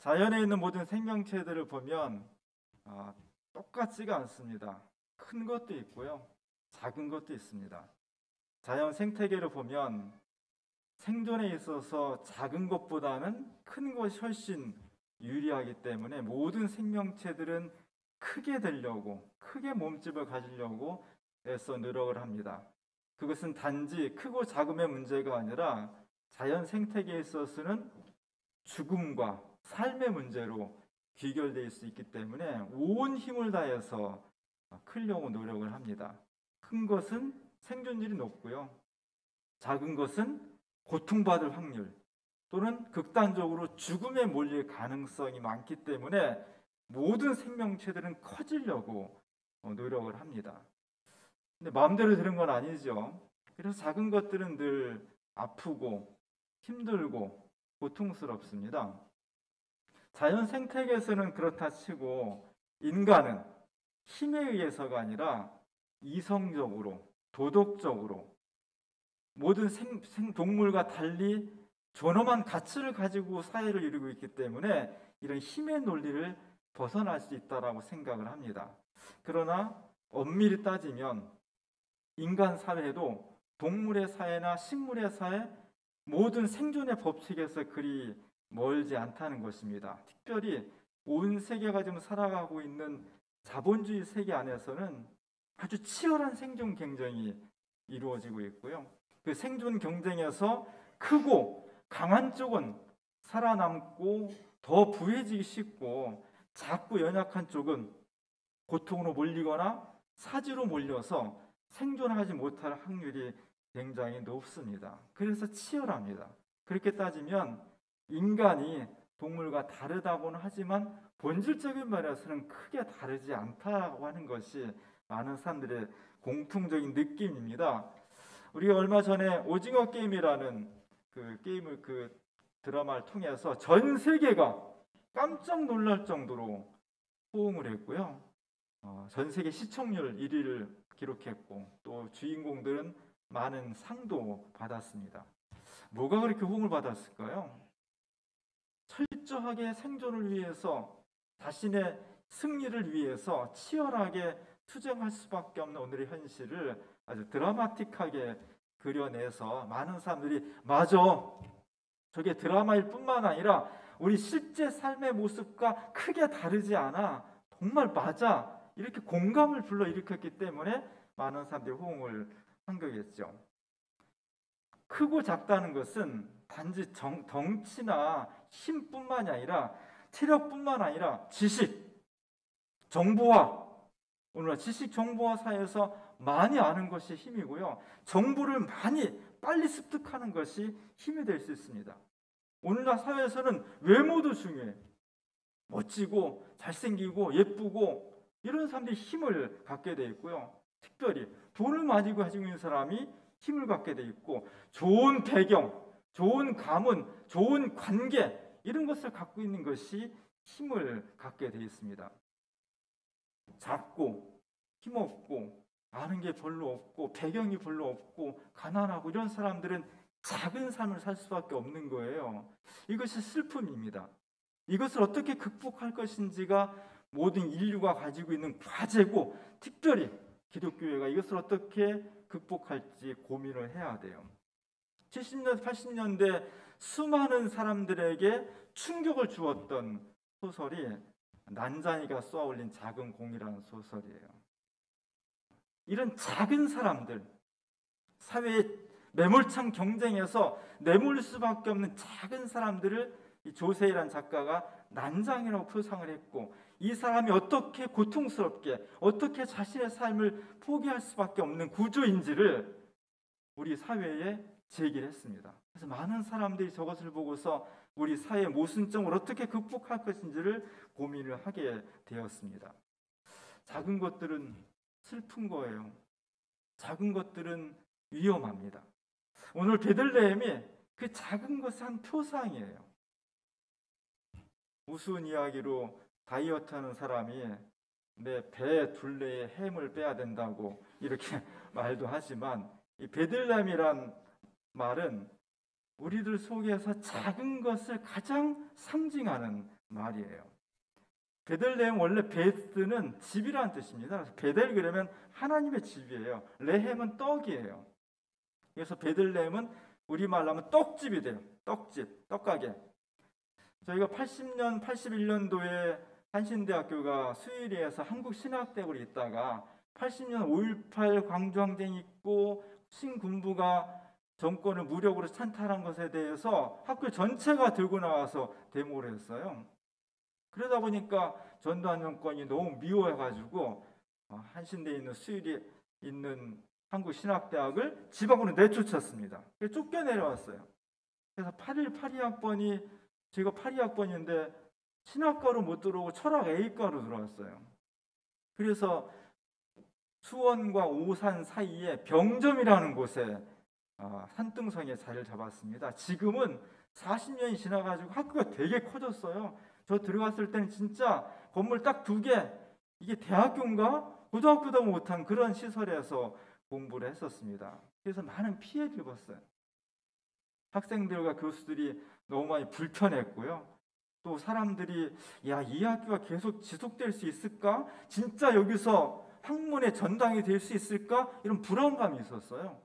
자연에 있는 모든 생명체들을 보면 똑같지가 않습니다. 큰 것도 있고요, 작은 것도 있습니다. 자연 생태계를 보면 생존에 있어서 작은 것보다는 큰 것이 훨씬 유리하기 때문에 모든 생명체들은 크게 되려고, 크게 몸집을 가지려고 애써 노력을 합니다. 그것은 단지 크고 작음의 문제가 아니라 자연 생태계에 있어서는 죽음과 삶의 문제로 귀결될 수 있기 때문에 온 힘을 다해서 크려고 노력을 합니다. 큰 것은 생존율이 높고요, 작은 것은 고통받을 확률 또는 극단적으로 죽음에 몰릴 가능성이 많기 때문에 모든 생명체들은 커지려고 노력을 합니다. 근데 마음대로 되는 건 아니죠. 그래서 작은 것들은 늘 아프고 힘들고 고통스럽습니다. 자연 생태계에서는 그렇다 치고 인간은 힘에 의해서가 아니라 이성적으로, 도덕적으로 모든 동물과 달리 존엄한 가치를 가지고 사회를 이루고 있기 때문에 이런 힘의 논리를 벗어날 수 있다라고 생각을 합니다. 그러나 엄밀히 따지면 인간 사회도 동물의 사회나 식물의 사회, 모든 생존의 법칙에서 그리 멀지 않다는 것입니다. 특별히 온 세계가 지금 살아가고 있는 자본주의 세계 안에서는 아주 치열한 생존 경쟁이 이루어지고 있고요. 그 생존 경쟁에서 크고 강한 쪽은 살아남고 더 부해지기 쉽고, 작고 연약한 쪽은 고통으로 몰리거나 사지로 몰려서 생존하지 못할 확률이 굉장히 높습니다. 그래서 치열합니다. 그렇게 따지면 인간이 동물과 다르다고는 하지만 본질적인 면에서는 크게 다르지 않다고 하는 것이 많은 사람들의 공통적인 느낌입니다. 우리가 얼마 전에 오징어 게임이라는 그 드라마를 통해서 전 세계가 깜짝 놀랄 정도로 호응을 했고요. 전 세계 시청률 1위를 기록했고 또 주인공들은 많은 상도 받았습니다. 뭐가 그렇게 호응을 받았을까요? 철저하게 생존을 위해서, 자신의 승리를 위해서 치열하게 투쟁할 수밖에 없는 오늘의 현실을 아주 드라마틱하게 그려내서 많은 사람들이 맞아, 저게 드라마일 뿐만 아니라 우리 실제 삶의 모습과 크게 다르지 않아, 정말 맞아, 이렇게 공감을 불러일으켰기 때문에 많은 사람들이 호응을 한 거겠죠. 크고 작다는 것은 단지 덩치나 힘뿐만이 아니라 체력뿐만 아니라 지식, 정보화, 오늘날 지식 정보화 사회에서 많이 아는 것이 힘이고요, 정보를 많이 빨리 습득하는 것이 힘이 될 수 있습니다. 오늘날 사회에서는 외모도 중요해. 멋지고 잘생기고 예쁘고 이런 사람들이 힘을 갖게 돼 있고요, 특별히 돈을 많이 가지고 있는 사람이 힘을 갖게 돼 있고, 좋은 배경, 좋은 가문, 좋은 관계, 이런 것을 갖고 있는 것이 힘을 갖게 돼 있습니다. 작고 힘없고 아는 게 별로 없고 배경이 별로 없고 가난하고 이런 사람들은 작은 삶을 살 수밖에 없는 거예요. 이것이 슬픔입니다. 이것을 어떻게 극복할 것인지가 모든 인류가 가지고 있는 과제고, 특별히 기독교회가 이것을 어떻게 극복할지 고민을 해야 돼요. 70년대, 80년대 수많은 사람들에게 충격을 주었던 소설이 난자니가 쏘아올린 작은 공이라는 소설이에요. 이런 작은 사람들, 사회의 매몰찬 경쟁에서 내몰릴 수밖에 없는 작은 사람들을 이 조세이라는 작가가 난장이라고 표상을 했고, 이 사람이 어떻게 고통스럽게, 어떻게 자신의 삶을 포기할 수밖에 없는 구조인지를 우리 사회에 제기를 했습니다. 그래서 많은 사람들이 저것을 보고서 우리 사회의 모순점을 어떻게 극복할 것인지를 고민을 하게 되었습니다. 작은 것들은 슬픈 거예요. 작은 것들은 위험합니다. 오늘 베들레헴이 그 작은 것의 한 표상이에요. 우스운 이야기로 다이어트하는 사람이 내 배 둘레에 햄을 빼야 된다고 이렇게 말도 하지만, 이 베들레헴이란 말은 우리들 속에서 작은 것을 가장 상징하는 말이에요. 베들레헴 원래 베스는 집이라는 뜻입니다. 그래서 베델 그러면 하나님의 집이에요. 레헴은 떡이에요. 그래서 베들레헴은 우리말로 하면 떡집이 돼요. 떡집, 떡가게. 저희가 80년, 81년도에 한신대학교가 수유리에서 한국신학대학으로 있다가 80년 5.18 광주항쟁이 있고 신군부가 정권을 무력으로 찬탈한 것에 대해서 학교 전체가 들고 나와서 데모를 했어요. 그러다 보니까 전두환 정권이 너무 미워해가지고 한신대에 있는 수유리에 있는 한국신학대학을 지방으로 내쫓았습니다. 쫓겨내려왔어요. 그래서 82학번이 제가 82학번인데 신학과로 못 들어오고 철학 A과로 들어왔어요. 그래서 수원과 오산 사이에 병점이라는 곳에 산등성에 자리를 잡았습니다. 지금은 40년이 지나가지고 학교가 되게 커졌어요. 저 들어갔을 때는 진짜 건물 딱 2개, 이게 대학교인가 고등학교도 못한 그런 시설에서 공부를 했었습니다. 그래서 많은 피해를 입었어요. 학생들과 교수들이 너무 많이 불편했고요. 또 사람들이 이 학교가 계속 지속될 수 있을까? 진짜 여기서 학문의 전당이 될 수 있을까? 이런 불안감이 있었어요.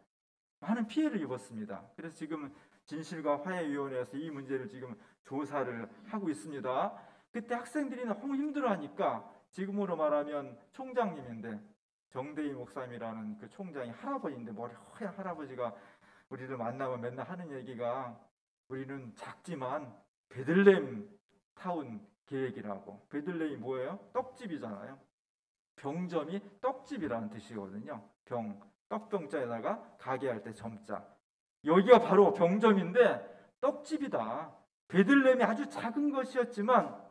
많은 피해를 입었습니다. 그래서 지금 진실과 화해위원회에서 이 문제를 지금 조사를 하고 있습니다. 그때 학생들이 너무 힘들어하니까 지금으로 말하면 총장님인데 정대희 목사님이라는 그 총장이 할아버지인데 머리 허연 할아버지가 우리를 만나면 맨날 하는 얘기가 우리는 작지만 베들레헴 타운 계획이라고. 베들레헴이 뭐예요? 떡집이잖아요. 병점이 떡집이라는 뜻이거든요. 병, 떡병자에다가 가게 할 때 점자. 여기가 바로 병점인데 떡집이다. 베들레헴이 아주 작은 것이었지만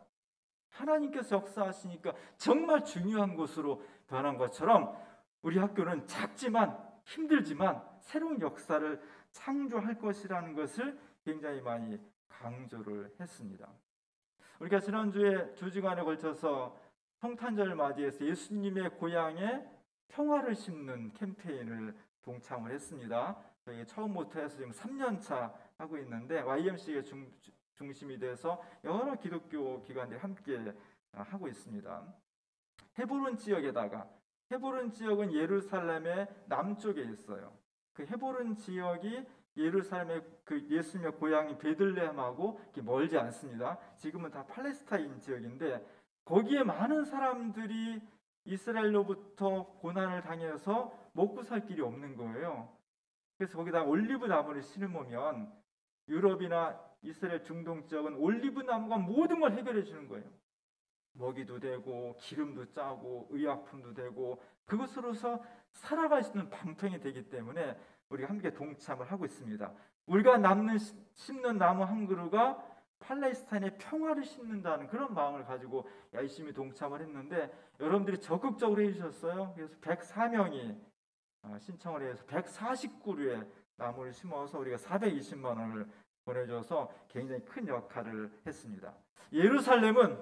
하나님께서 역사하시니까 정말 중요한 곳으로 변한 것처럼 우리 학교는 작지만 힘들지만 새로운 역사를 창조할 것이라는 것을 굉장히 많이 강조를 했습니다. 우리가 지난주에 2주간에 걸쳐서 성탄절을 맞이해서 예수님의 고향에 평화를 심는 캠페인을 동참을 했습니다. 저희 처음부터 해서 지금 3년차 하고 있는데 YMCA가 중심이 돼서 여러 기독교 기관들이 함께 하고 있습니다. 헤브론 지역에다가, 헤브론 지역은 예루살렘의 남쪽에 있어요. 그 헤브론 지역이 예루살렘의 그 예수님의 고향인 베들레헴하고 멀지 않습니다. 지금은 다 팔레스타인 지역인데 거기에 많은 사람들이 이스라엘로부터 고난을 당해서 먹고 살 길이 없는 거예요. 그래서 거기다 올리브 나무를 심으면 유럽이나 이스라엘 중동 지역은 올리브 나무가 모든 걸 해결해 주는 거예요. 먹이도 되고 기름도 짜고 의약품도 되고 그것으로서 살아갈 수 있는 방편이 되기 때문에 우리가 함께 동참을 하고 있습니다. 우리가 심는 나무 한 그루가 팔레스타인의 평화를 심는다는 그런 마음을 가지고 열심히 동참을 했는데 여러분들이 적극적으로 해주셨어요. 그래서 104명이 신청을 해서 149그루의 나무를 심어서 우리가 420만 원을 보내줘서 굉장히 큰 역할을 했습니다. 예루살렘은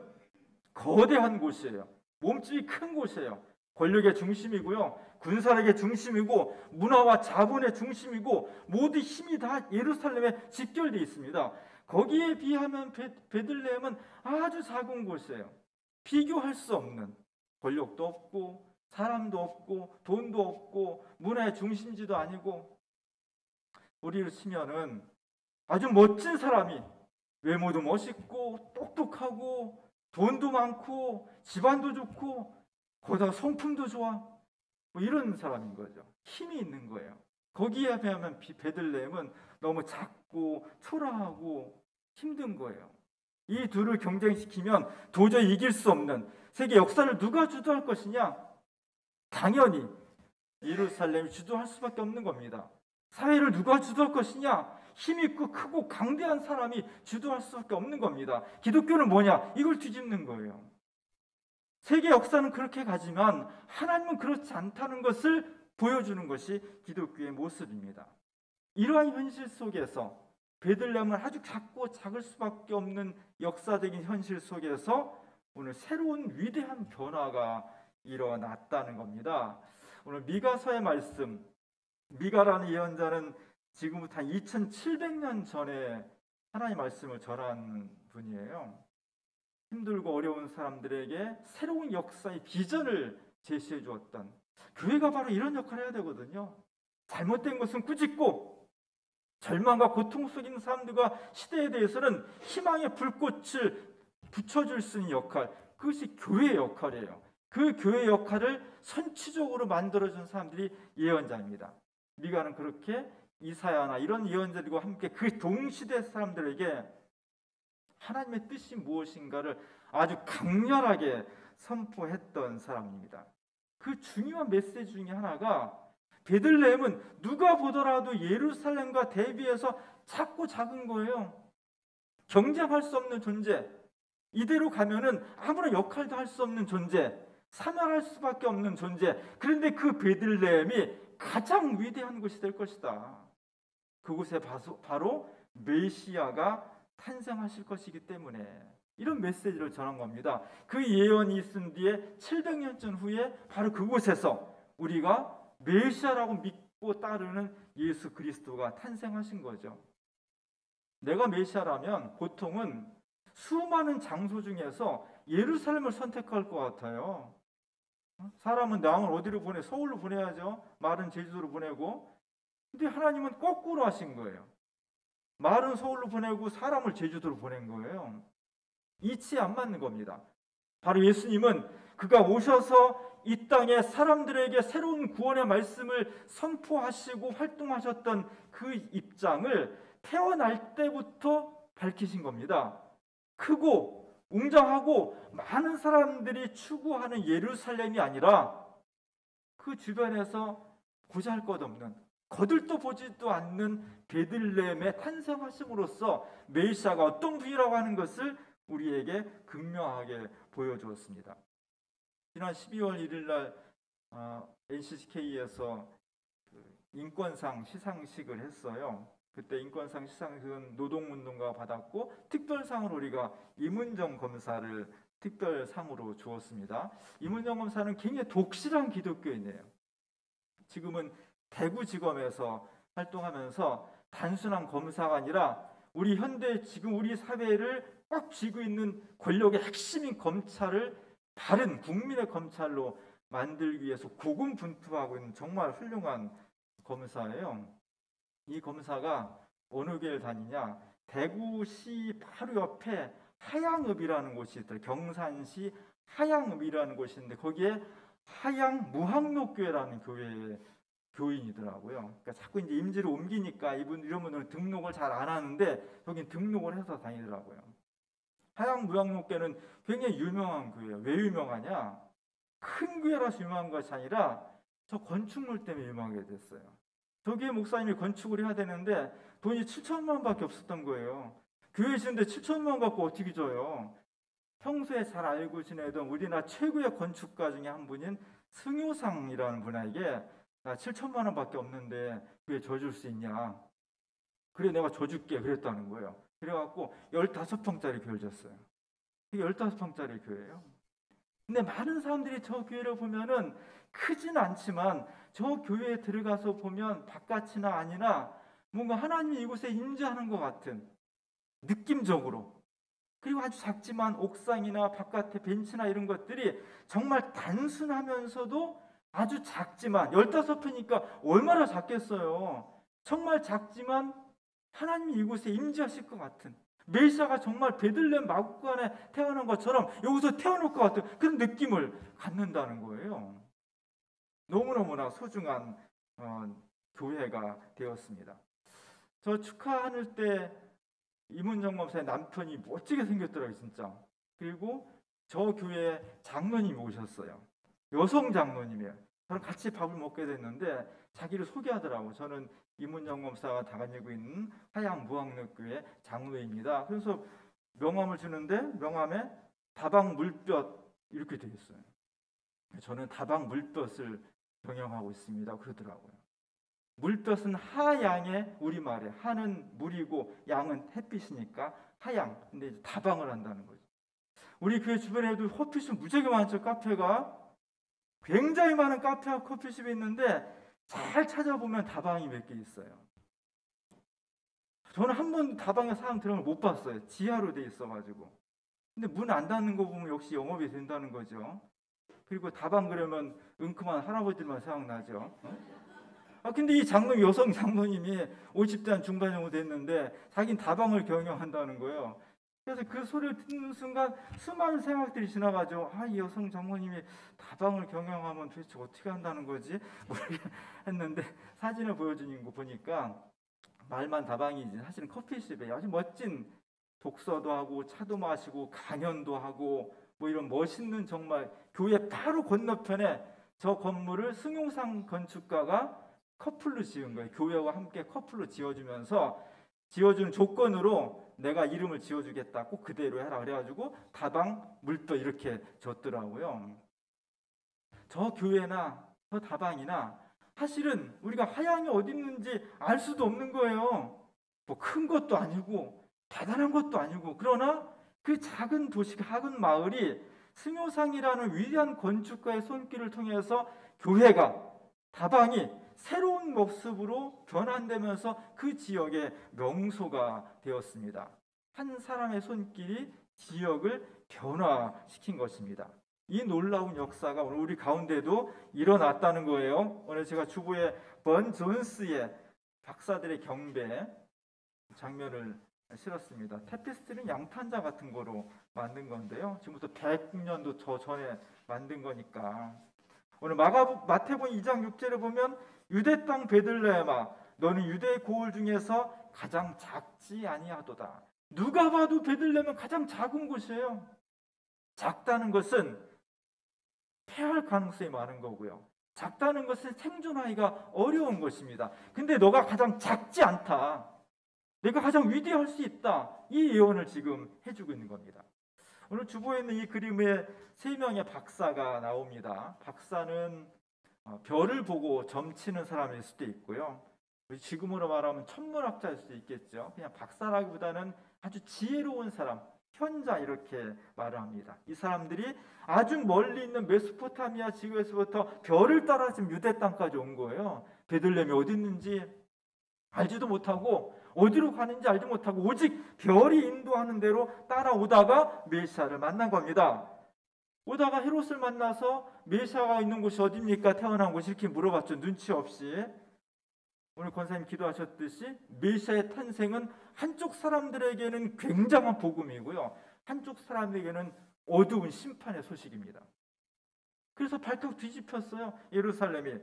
거대한 곳이에요. 몸집이 큰 곳이에요. 권력의 중심이고요. 군사력의 중심이고 문화와 자본의 중심이고 모든 힘이 다 예루살렘에 집결되어 있습니다. 거기에 비하면 베들레헴은 아주 작은 곳이에요. 비교할 수 없는 권력도 없고 사람도 없고 돈도 없고 문화의 중심지도 아니고 우리를 치면은 아주 멋진 사람이 외모도 멋있고 똑똑하고 돈도 많고 집안도 좋고 거기다가 성품도 좋아 뭐 이런 사람인 거죠. 힘이 있는 거예요. 거기에 비하면 베들레헴은 너무 작고 초라하고 힘든 거예요. 이 둘을 경쟁시키면 도저히 이길 수 없는 세계 역사를 누가 주도할 것이냐? 당연히 예루살렘이 주도할 수밖에 없는 겁니다. 사회를 누가 주도할 것이냐? 힘있고 크고 강대한 사람이 주도할 수밖에 없는 겁니다. 기독교는 뭐냐? 이걸 뒤집는 거예요. 세계 역사는 그렇게 가지만 하나님은 그렇지 않다는 것을 보여주는 것이 기독교의 모습입니다. 이러한 현실 속에서 베들레헴은 아주 작을 수밖에 없는 역사적인 현실 속에서 오늘 새로운 위대한 변화가 일어났다는 겁니다. 오늘 미가서의 말씀, 미가라는 예언자는 지금부터 한 2700년 전에 하나님의 말씀을 전한 분이에요. 힘들고 어려운 사람들에게 새로운 역사의 비전을 제시해 주었던 교회가 바로 이런 역할을 해야 되거든요. 잘못된 것은 꾸짖고 절망과 고통 속에 있는 사람들과 시대에 대해서는 희망의 불꽃을 붙여줄 수 있는 역할, 그것이 교회의 역할이에요. 그 교회의 역할을 선취적으로 만들어준 사람들이 예언자입니다. 미가는 그렇게 이사야나 이런 예언자들과 함께 그 동시대 사람들에게 하나님의 뜻이 무엇인가를 아주 강렬하게 선포했던 사람입니다. 그 중요한 메시지 중에 하나가 베들레헴은 누가 보더라도 예루살렘과 대비해서 작고 작은 거예요. 경쟁할 수 없는 존재, 이대로 가면은 아무런 역할도 할 수 없는 존재, 사명할 수밖에 없는 존재. 그런데 그 베들레헴이 가장 위대한 곳이 될 것이다. 그곳에 바로 메시아가 탄생하실 것이기 때문에 이런 메시지를 전한 겁니다. 그 예언이 있은 뒤에 700년쯤 후에 바로 그곳에서 우리가 메시아라고 믿고 따르는 예수 그리스도가 탄생하신 거죠. 내가 메시아라면 보통은 수많은 장소 중에서 예루살렘을 선택할 것 같아요. 사람은 왕을 어디로 보내? 서울로 보내야죠. 말은 제주도로 보내고. 근데 하나님은 거꾸로 하신 거예요. 말은 서울로 보내고 사람을 제주도로 보낸 거예요. 이치에 안 맞는 겁니다. 바로 예수님은 그가 오셔서 이 땅에 사람들에게 새로운 구원의 말씀을 선포하시고 활동하셨던 그 입장을 태어날 때부터 밝히신 겁니다. 크고 웅장하고 많은 사람들이 추구하는 예루살렘이 아니라 그 주변에서 보잘것없는, 거들떠 보지도 않는 베들레헴에 탄생하심으로써 메시아가 어떤 분이라고 하는 것을 우리에게 극명하게 보여주었습니다. 지난 12월 1일 날 NCCK에서 인권상 시상식을 했어요. 그때 인권상 시상식은 노동운동가가 받았고 특별상으로 우리가 이문정 검사를 특별상으로 주었습니다. 이문정 검사는 굉장히 독실한 기독교인이에요. 지금은 대구지검에서 활동하면서 단순한 검사가 아니라 우리 현대 지금 우리 사회를 꽉 쥐고 있는 권력의 핵심인 검찰을 다른 국민의 검찰로 만들기 위해서 고군분투하고 있는 정말 훌륭한 검사예요. 이 검사가 어느 교회를 다니냐? 대구시 바로 옆에 하양읍이라는 곳이 있어요. 경산시 하양읍이라는 곳인데 거기에 하양무학로교회라는 교회의 교인이더라고요. 그러니까 자꾸 이제 임지를 옮기니까 이런 분들은 등록을 잘 안 하는데 여긴 등록을 해서 다니더라고요. 하양무학로교회는 굉장히 유명한 교회예요. 왜 유명하냐? 큰 교회라서 유명한 것이 아니라 저 건축물 때문에 유명하게 됐어요. 저기에 목사님이 건축을 해야 되는데 돈이 7천만 원밖에 없었던 거예요. 교회 지는데 7천만 원 갖고 어떻게 줘요? 평소에 잘 알고 지내던 우리나라 최고의 건축가 중에 한 분인 승효상이라는 분에게 나 7천만 원밖에 없는데 교회 줘줄 수 있냐? 그래 내가 줘줄게 그랬다는 거예요. 그래갖고 15평짜리 교회를 줬어요. 이게 15평짜리 교회예요. 근데 많은 사람들이 저 교회를 보면은 크진 않지만 저 교회에 들어가서 보면 바깥이나 아니나 뭔가 하나님이 이곳에 임재하는 것 같은 느낌적으로, 그리고 아주 작지만 옥상이나 바깥에 벤치나 이런 것들이 정말 단순하면서도 아주 작지만 15평이니까 얼마나 작겠어요. 정말 작지만 하나님이 이곳에 임재하실 것 같은, 메시아가 정말 베들레헴 마구간에 태어난 것처럼 여기서 태어날 것 같은 그런 느낌을 갖는다는 거예요. 너무너무나 소중한 교회가 되었습니다. 저 축하하는 때 이문정 검사의 남편이 멋지게 생겼더라고요, 진짜. 그리고 저 교회 장로님이 오셨어요. 여성 장로님이에요. 저는 같이 밥을 먹게 됐는데 자기를 소개하더라고요. 저는 이문정 검사가 다니고 있는 하양무학로교회 장로입니다. 그래서 명함을 주는데 명함에 다방 물볕 이렇게 되어 있어요. 저는 다방 물볕을 경영하고 있습니다. 그러더라고요. 물볕은 하양의 우리말에 하는 물이고 양은 햇빛이니까 하양. 근데 이제 다방을 한다는 거죠. 우리 교회 주변에도 커피숍 무지하게 많죠. 카페가 굉장히 많은 카페와 커피숍이 있는데 잘 찾아보면 다방이 몇 개 있어요. 저는 한 번도 다방에 사람 들어오는 걸 못 봤어요. 지하로 돼 있어가지고. 근데 문 안 닫는 거 보면 역시 영업이 된다는 거죠. 그리고 다방 그러면 은큼한 할아버지만 생각나죠. 근데 이 장로님, 여성 장로님이 50대 중반 정도 됐는데 자기는 다방을 경영한다는 거예요. 그래서 그 소리를 듣는 순간 수많은 생각들이 지나가죠. 이 여성 장모님이 다방을 경영하면 도대체 어떻게 한다는 거지? 모르겠는데 사진을 보여주는 거 보니까 말만 다방이지 사실은 커피숍에 아주 멋진 독서도 하고 차도 마시고 강연도 하고 뭐 이런 멋있는 정말 교회 바로 건너편에 저 건물을 승용상 건축가가 커플로 지은 거예요. 교회와 함께 커플로 지어주면서 지어주는 조건으로 내가 이름을 지어주겠다. 꼭 그대로 해라. 그래가지고 다방 물도 이렇게 줬더라고요. 저 교회나 저 다방이나 사실은 우리가 하양이 어디 있는지 알 수도 없는 거예요. 뭐 큰 것도 아니고 대단한 것도 아니고 그러나 그 작은 도시, 작은 마을이 승효상이라는 위대한 건축가의 손길을 통해서 교회가, 다방이 새로운 모습으로 변환되면서 그 지역의 명소가 되었습니다. 한 사람의 손길이 지역을 변화시킨 것입니다. 이 놀라운 역사가 오늘 우리 가운데도 일어났다는 거예요. 오늘 제가 주보에 번 존스의 박사들의 경배 장면을 실었습니다. 테피스트는 양탄자 같은 거로 만든 건데요. 지금부터 100년도 더 전에 만든 거니까. 오늘 마태복음 2장 6절에 보면 유대 땅 베들레헴아 너는 유대 고을 중에서 가장 작지 아니하도다. 누가 봐도 베들레헴은 가장 작은 곳이에요. 작다는 것은 패할 가능성이 많은 거고요. 작다는 것은 생존하기가 어려운 것입니다. 근데 너가 가장 작지 않다. 내가 가장 위대할 수 있다. 이 예언을 지금 해주고 있는 겁니다. 오늘 주보에 있는 이 그림에 3명의 박사가 나옵니다. 박사는 별을 보고 점치는 사람일 수도 있고요. 지금으로 말하면 천문학자일 수도 있겠죠. 그냥 박사라기보다는 아주 지혜로운 사람, 현자 이렇게 말을 합니다. 이 사람들이 아주 멀리 있는 메소포타미아 지구에서부터 별을 따라 지금 유대 땅까지 온 거예요. 베들레헴이 어디 있는지 알지도 못하고 어디로 가는지 알지 못하고 오직 별이 인도하는 대로 따라오다가 메시아를 만난 겁니다. 오다가 헤롯을 만나서 메시아가 있는 곳이 어디입니까? 태어난 곳이 이렇게 물어봤죠. 눈치 없이. 오늘 권사님 기도하셨듯이 메시아의 탄생은 한쪽 사람들에게는 굉장한 복음이고요. 한쪽 사람에게는 어두운 심판의 소식입니다. 그래서 발칵 뒤집혔어요. 예루살렘이.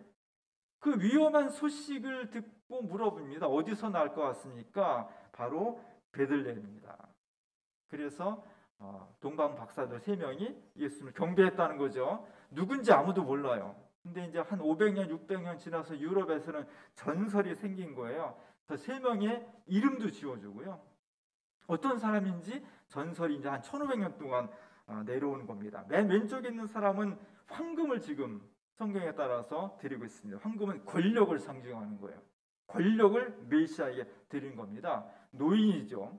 그 위험한 소식을 듣고 물어봅니다. 어디서 날 것 같습니까? 바로 베들레헴입니다. 그래서 동방 박사들 3명이 예수님을 경배했다는 거죠. 누군지 아무도 몰라요. 근데 이제 한 500년, 600년 지나서 유럽에서는 전설이 생긴 거예요. 그래서 3명의 이름도 지어주고요. 어떤 사람인지 전설이 이제 한 1500년 동안 내려오는 겁니다. 맨 왼쪽에 있는 사람은 황금을 지금 성경에 따라서 드리고 있습니다. 황금은 권력을 상징하는 거예요. 권력을 메시아에게 드린 겁니다. 노인이죠.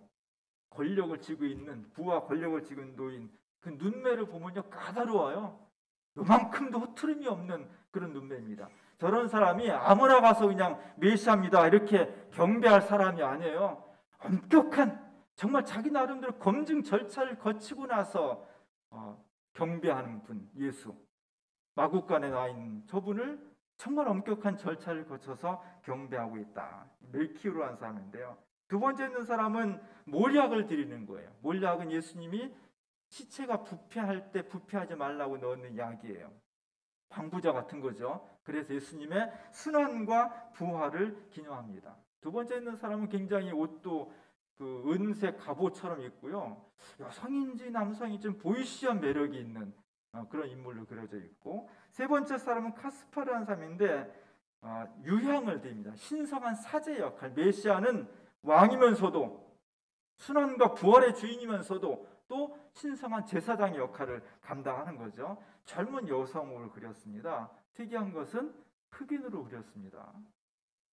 권력을 쥐고 있는, 부와 권력을 쥐고 있는 노인. 그 눈매를 보면요 까다로워요. 요만큼도 흐트름이 없는 그런 눈매입니다. 저런 사람이 아무나 가서 그냥 메시아입니다 이렇게 경배할 사람이 아니에요. 엄격한, 정말 자기 나름대로 검증 절차를 거치고 나서 경배하는 분, 예수. 마국간에 나와 있는 저분을 정말 엄격한 절차를 거쳐서 경배하고 있다. 멜키오라는 사람인데요. 두 번째 있는 사람은 몰약을 드리는 거예요. 몰약은 예수님이 시체가 부패할 때 부패하지 말라고 넣는 약이에요. 방부제 같은 거죠. 그래서 예수님의 순환과 부활을 기념합니다. 두 번째 있는 사람은 굉장히 옷도 그 은색 갑옷처럼 입고요. 여성인지 남성인지 좀 보이시한 매력이 있는 그런 인물로 그려져 있고, 세 번째 사람은 카스파르라는 사람인데 유향을 드립니다. 신성한 사제 역할. 메시아는 왕이면서도 순환과 부활의 주인이면서도 또 신성한 제사장의 역할을 감당하는 거죠. 젊은 여성을 그렸습니다. 특이한 것은 흑인으로 그렸습니다.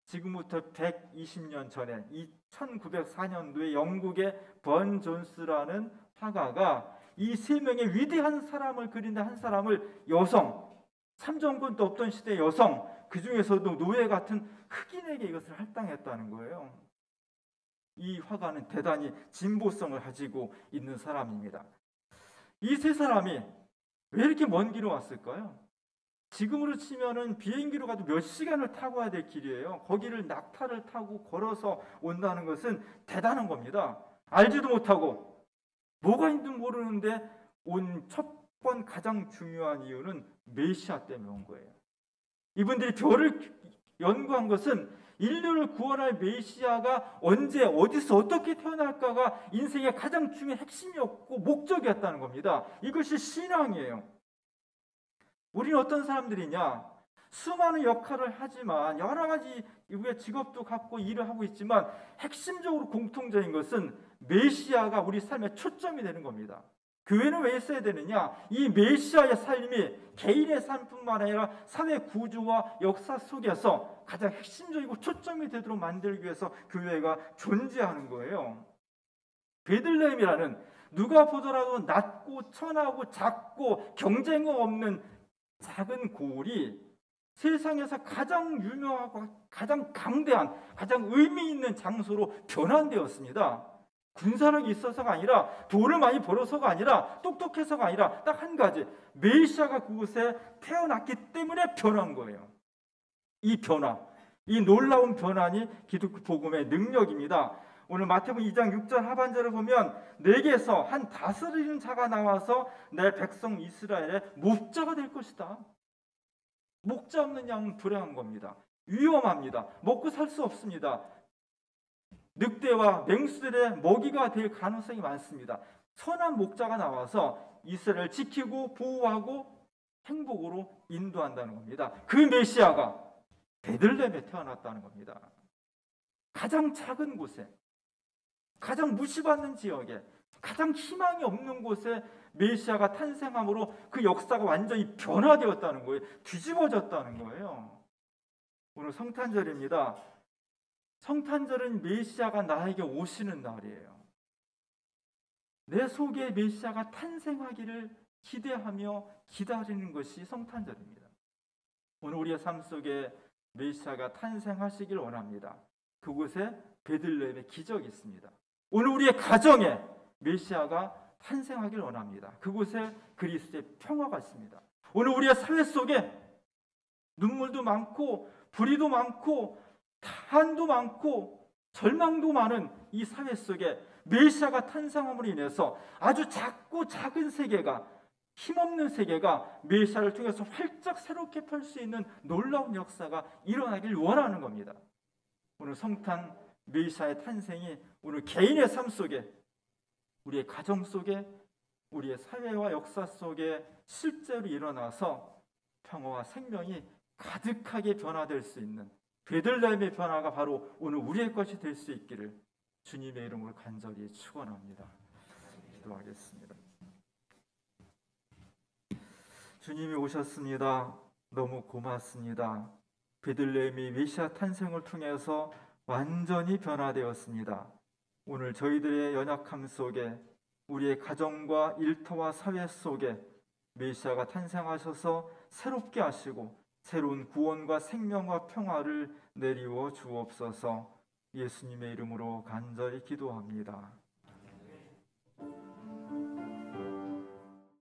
지금부터 120년 전에 1904년도에 영국의 번 존스라는 화가가 이 3명의 위대한 사람을 그린다. 한 사람을 여성, 삼정권도 없던 시대의 여성, 그 중에서도 노예 같은 흑인에게 이것을 할당했다는 거예요. 이 화가는 대단히 진보성을 가지고 있는 사람입니다. 이 세 사람이 왜 이렇게 먼 길을 왔을까요? 지금으로 치면은 비행기로 가도 몇 시간을 타고 와야 될 길이에요. 거기를 낙타를 타고 걸어서 온다는 것은 대단한 겁니다. 알지도 못하고 뭐가 있는지 모르는데 온 첫 번 가장 중요한 이유는 메시아 때문에 온 거예요. 이분들이 별을 연구한 것은 인류를 구원할 메시아가 언제 어디서 어떻게 태어날까가 인생의 가장 중요한 핵심이었고 목적이었다는 겁니다. 이것이 신앙이에요. 우리는 어떤 사람들이냐? 수많은 역할을 하지만 여러 가지 우리의 직업도 갖고 일을 하고 있지만 핵심적으로 공통적인 것은 메시아가 우리 삶의 초점이 되는 겁니다. 교회는 왜 있어야 되느냐? 이 메시아의 삶이 개인의 삶뿐만 아니라 사회 구조와 역사 속에서 가장 핵심적이고 초점이 되도록 만들기 위해서 교회가 존재하는 거예요. 베들레헴이라는 누가 보더라도 낮고 천하고 작고 경쟁이 없는 작은 고을이 세상에서 가장 유명하고 가장 강대한, 가장 의미 있는 장소로 변환되었습니다. 군사력이 있어서가 아니라, 돈을 많이 벌어서가 아니라, 똑똑해서가 아니라 딱 한 가지, 메시아가 그곳에 태어났기 때문에 변한 거예요. 이 변화, 이 놀라운 변환이 기독교 복음의 능력입니다. 오늘 마태복음 2장 6절 하반절을 보면 내게서 한 다스리는 자가 나와서 내 백성 이스라엘의 목자가 될 것이다. 목자 없는 양은 불행한 겁니다. 위험합니다. 먹고 살 수 없습니다. 늑대와 맹수들의 먹이가 될 가능성이 많습니다. 선한 목자가 나와서 이스라엘을 지키고 보호하고 행복으로 인도한다는 겁니다. 그 메시아가 베들레헴에 태어났다는 겁니다. 가장 작은 곳에, 가장 무시받는 지역에, 가장 희망이 없는 곳에 메시아가 탄생함으로 그 역사가 완전히 변화되었다는 거예요. 뒤집어졌다는 거예요. 오늘 성탄절입니다. 성탄절은 메시아가 나에게 오시는 날이에요. 내 속에 메시아가 탄생하기를 기대하며 기다리는 것이 성탄절입니다. 오늘 우리의 삶 속에 메시아가 탄생하시길 원합니다. 그곳에 베들레헴의 기적이 있습니다. 오늘 우리의 가정에 메시아가 탄생하길 원합니다. 그곳에 그리스도의 평화가 있습니다. 오늘 우리의 사회 속에 눈물도 많고 불의도 많고 한도 많고 절망도 많은 이 사회 속에 메시아가 탄생함으로 인해서 아주 작고 작은 세계가, 힘없는 세계가 메시아를 통해서 활짝 새롭게 펼 수 있는 놀라운 역사가 일어나길 원하는 겁니다. 오늘 성탄 메시아의 탄생이 오늘 개인의 삶 속에, 우리의 가정 속에, 우리의 사회와 역사 속에 실제로 일어나서 평화와 생명이 가득하게 변화될 수 있는 베들레헴의 변화가 바로 오늘 우리의 것이 될 수 있기를 주님의 이름으로 간절히 축원합니다. 기도하겠습니다. 주님이 오셨습니다. 너무 고맙습니다. 베들레헴이 메시아 탄생을 통해서 완전히 변화되었습니다. 오늘 저희들의 연약함 속에, 우리의 가정과 일터와 사회 속에 메시아가 탄생하셔서 새롭게 하시고 새로운 구원과 생명과 평화를 내리워 주옵소서. 예수님의 이름으로 간절히 기도합니다.